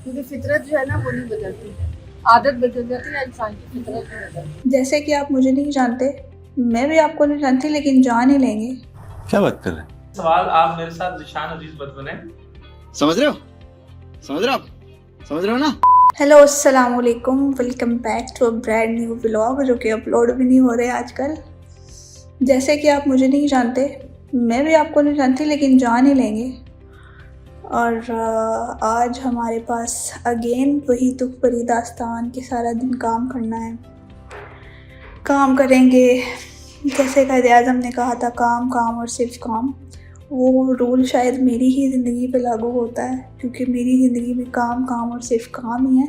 क्योंकि फितरत जो है ना वो नहीं बदलती, आदत बदल जाती है, इंसान की फितरत नहीं बदलती। जैसे कि आप मुझे नहीं जानते, मैं भी आपको नहीं जानती, लेकिन जान ही लेंगे। क्या बात कर रहे हैं? सवाल आप मेरे साथ जिशान अजीज मत बने। समझ रहे हो? समझ रहे हो आप? समझ रहे हो ना? हेलो, अस्सलाम वालेकुम, welcome back to a brand new vlog जो कि अपलोड भी नहीं हो रहे आजकल। जैसे कि आप मुझे नहीं जानते, मैं भी आपको नहीं जानती, लेकिन जान ही लेंगे। और आज हमारे पास अगेन वही दुख भरी दास्तान कि सारा दिन काम करना है। काम करेंगे, जैसे कायद-ए-आज़म ने कहा था, काम काम और सिर्फ काम। वो रूल शायद मेरी ही ज़िंदगी पे लागू होता है, क्योंकि मेरी ज़िंदगी में काम काम और सिर्फ काम ही है।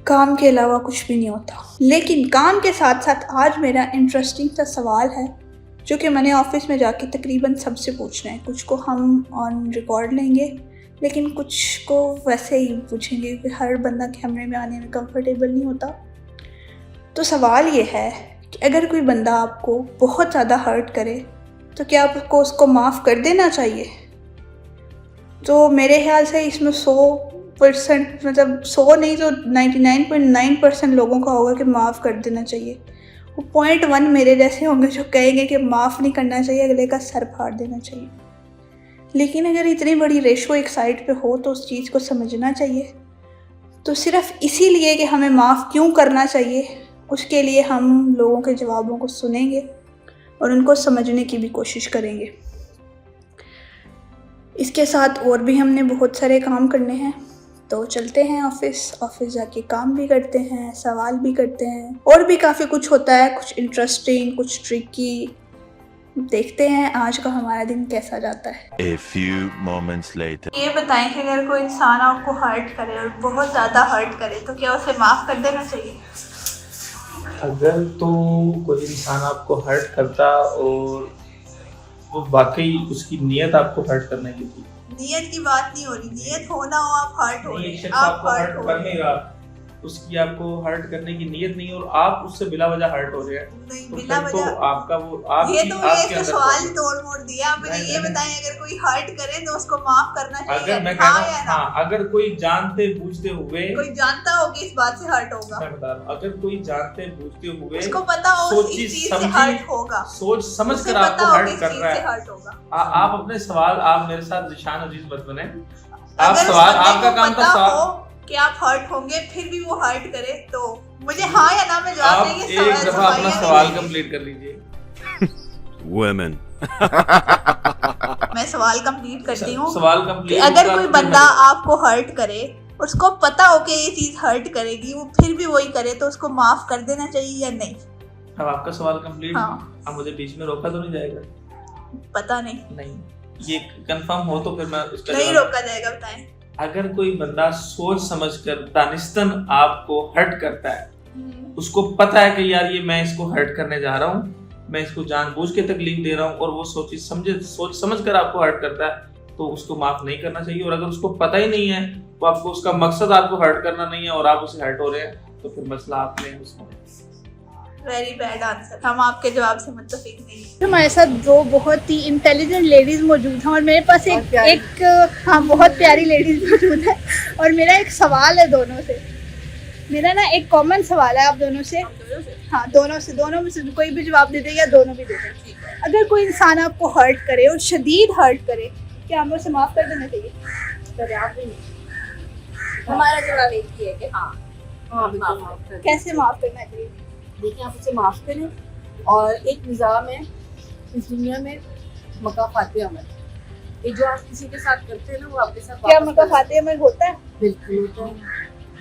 काम के अलावा कुछ भी नहीं होता। लेकिन काम के साथ साथ आज मेरा इंटरेस्टिंग सा सवाल है जो कि मैंने ऑफिस में जाके तकरीबन सबसे पूछना है। कुछ को हम ऑन रिकॉर्ड लेंगे, लेकिन कुछ को वैसे ही पूछेंगे क्योंकि हर बंदा कैमरे में आने में कंफर्टेबल नहीं होता। तो सवाल ये है कि अगर कोई बंदा आपको बहुत ज़्यादा हर्ट करे तो क्या आपको उसको माफ़ कर देना चाहिए? तो मेरे ख्याल से इसमें 100% मतलब 100 नहीं तो 99.9% लोगों का होगा कि माफ़ कर देना चाहिए। वो 0.1 मेरे जैसे होंगे जो कहेंगे कि माफ़ नहीं करना चाहिए, अगले का सर फाड़ देना चाहिए। लेकिन अगर इतनी बड़ी रेशो एक साइड पे हो तो उस चीज़ को समझना चाहिए। तो सिर्फ इसीलिए कि हमें माफ़ क्यों करना चाहिए, उसके लिए हम लोगों के जवाबों को सुनेंगे और उनको समझने की भी कोशिश करेंगे। इसके साथ और भी हमने बहुत सारे काम करने हैं, तो चलते हैं ऑफिस जाके काम भी करते हैं, सवाल भी करते हैं, और भी काफ़ी कुछ होता है, कुछ इंटरेस्टिंग, कुछ ट्रिकी। देखते हैं आज का हमारा दिन कैसा जाता है। A few moments later. ये बताएं कि अगर कोई इंसान आपको हर्ट करे और बहुत ज़्यादा हर्ट करे तो क्या उसे माफ़ कर देना चाहिए? अगर तो कोई इंसान आपको हर्ट करता और वो वाकई उसकी नीयत आपको हर्ट करने की थी, नियत की बात नहीं हो रही, नियत हो ना हो आप हर्ट हो नहीं, रहे, एक शख्स आप आपको हर्ट हर्ट हो कर रहे नहीं रहा, उसकी आपको हर्ट करने की नीयत नहीं और आप उससे बिला वजह हर्ट हो रहे हैं, नहीं, तो बिना फिर तो वजह आपका वो आपकी ये तो आपके ये अंदर सवाल प्रॉब्लम। तोड़ मोड़ दिया। आप मुझे नहीं, ये नहीं। बताएं अगर कोई हर्ट करे तो उसको माफ करना चाहिए? अगर मैं हाँ कह या रहा ना? हूँ, हाँ, अगर कोई जानते बूझते हुए, कोई जानता हो कि इस बात से हर्ट होगा, मैं बता रहा हूँ, अगर कोई जानते बूझते हुए उसको पता हो सोची इस चीज से समझी हर्ट होगा, सोच समझ उसे कर पता आपको हो कि हर्ट इस कर चीज रहा से है, हर्ट होगा। आप अपने सवाल आप मेरे साथ जिशान अजीज मत बने। आप अगर उस सवाल बंदे आपका को काम पता था सवाल, हो कि आप हर्ट होंगे फिर भी वो हर्ट करे तो मुझे हाँ या ना में जवाब आप देंगे। एक दफा अपना सवाल कंप्लीट कर लीजिए। Women. मैं सवाल कंप्लीट करती हूँ सवाल कि कंप्लीट अगर कोई बंदा आपको हर्ट करे, उसको पता हो कि ये चीज हर्ट करेगी, वो फिर भी वही करे तो उसको माफ कर देना चाहिए या नहीं? अब आपका सवाल कंप्लीट। हाँ। अब मुझे बीच में रोका तो नहीं जाएगा? पता नहीं, नहीं, ये कंफर्म हो तो फिर मैं उसका नहीं जवाब- रोका जाएगा, बताएं। अगर कोई बंदा सोच समझकर दानिस्तन आपको हर्ट करता है, उसको पता है कि यार ये मैं इसको हर्ट करने जा रहा हूँ, मैं इसको जानबूझ के तकलीफ दे रहा हूँ, और वो सोच समझ कर आपको हर्ट करता है, तो उसको माफ नहीं करना चाहिए। और अगर उसको पता ही नहीं है, तो आपको उसका मकसद आपको हर्ट करना नहीं है और आप उसे हर्ट हो रहे हैं, तो फिर मसला आपने उसमें। वेरी बैड आंसर, हम आपके जवाब से मुत्तफिक नहीं हैं। हमारे साथ दो बहुत ही इंटेलिजेंट लेडीज मौजूद हैं और मेरे पास एक हाँ बहुत प्यारी लेडीज मौजूद है और मेरा एक सवाल है दोनों से। मेरा ना एक कॉमन सवाल है आप दोनों से। हाँ, दोनों में से कोई भी जवाब दे दे या दोनों भी दे दे। अगर कोई इंसान आपको हर्ट करे और शदीद हर्ट करे, क्या हमें उसे माफ कर देना चाहिए? हमारा जवाब एक ही है कि हाँ, कैसे माफ करना चाहिए? देखिए, आप उसे माफ करें और एक निज़ाम है इस दुनिया में, मकाफाते अमल, ये जो आप किसी के साथ करते हैं ना वो आपके साथ क्या वापस मकाफाते अमल होता है? बिल्कुल होता है,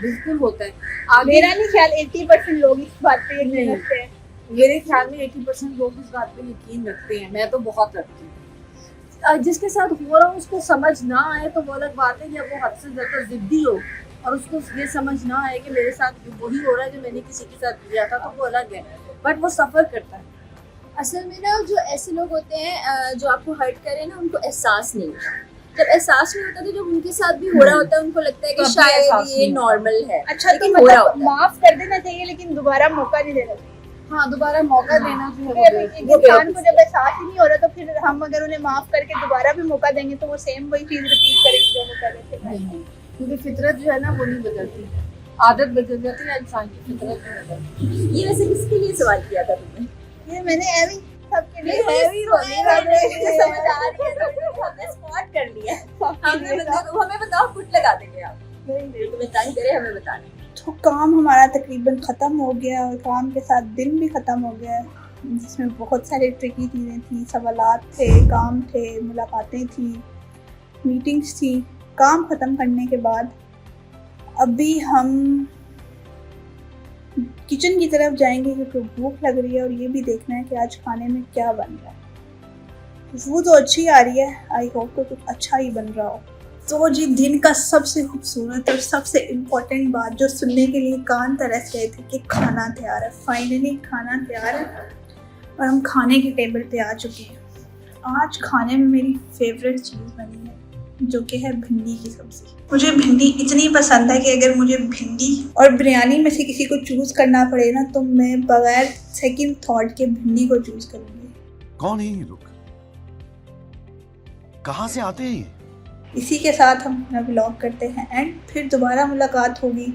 बिल्कुल होता है। मेरा नहीं ख्याल 80% लोग इस बात पे यकीन नहीं। रखते हैं। मेरे ख्याल में 80% लोग इस बात पे यकीन रखते हैं, मैं तो बहुत रखती हूँ। जिसके साथ हो रहा हूँ उसको समझ ना आए तो वो अलग बात है, या वो हद से ज़्यादा ज़िद्दी हो और उसको ये समझ ना आए कि मेरे साथ वही हो रहा है जो मैंने किसी के साथ किया था, तो वो अलग है, बट वो सफ़र करता है। असल में ना जो ऐसे लोग होते हैं जो आपको हर्ट करें ना, उनको एहसास नहीं होता। जब एहसास नहीं होता तो जब उनके साथ भी हो रहा होता है उनको लगता है कि तो अभी शायद एहसास ये नहीं नॉर्मल है। अच्छा, तो लेकिन हो रहा मतलब होता है। माफ कर देना चाहिए लेकिन दोबारा मौका नहीं देना चाहिए। हाँ, दोबारा मौका देना जो है फिर एक वो इंसान को जब एहसास ही नहीं हो रहा तो फिर हम अगर उन्हें माफ करके दोबारा भी मौका देंगे तो वो सेम वही चीज रिपीट करेंगे जो वो कर रहे थे। नहीं, क्योंकि फितरत जो है ना वो नहीं बदलती, आदत बदल जाती है, इंसान की फितरत नहीं बदलती। ये वैसे किसके लिए सवाल किया था तुमने? ये मैंने ऐवी सबके लिए मुझे समझ आ रही है, हमने स्पॉट कर लिया। हमें बताओ, फुट लगा देंगे आप। तुम्हें तंग करे हमें बताना। तो काम हमारा तकरीबन ख़त्म हो गया और काम के साथ दिन भी ख़त्म हो गया है, जिसमें बहुत सारी ट्रिकी चीज़ें थी, सवालात थे, काम थे, मुलाकातें थी, मीटिंग्स थी। काम ख़त्म करने के बाद अभी हम किचन की तरफ जाएंगे क्योंकि भूख लग रही है और ये भी देखना है कि आज खाने में क्या बन रहा है। खुशबू तो अच्छी आ रही है, आई होप कि कुछ अच्छा ही बन रहा हो। तो जी दिन का सबसे खूबसूरत और सबसे इम्पोर्टेंट बात जो सुनने के लिए कान तरस गए थे कि खाना तैयार है। फाइनली खाना तैयार है और हम खाने के टेबल पे आ चुके हैं। आज खाने में मेरी फेवरेट चीज़ बनी है जो कि है भिंडी की सब्ज़ी। मुझे भिंडी इतनी पसंद है कि अगर मुझे भिंडी और बिरयानी में से किसी को चूज़ करना पड़े ना तो मैं बगैर सेकंड थॉट के भिंडी को चूज़ करूँगी। कौन है ये लोग? कहाँ से आते हैं? इसी के साथ हम अपना व्लॉग करते हैं एंड फिर दोबारा मुलाकात होगी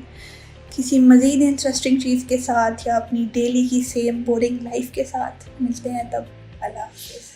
किसी मज़ीद इंटरेस्टिंग चीज़ के साथ या अपनी डेली की सेम बोरिंग लाइफ के साथ। मिलते हैं तब। अल्लाह हाफ़िज़।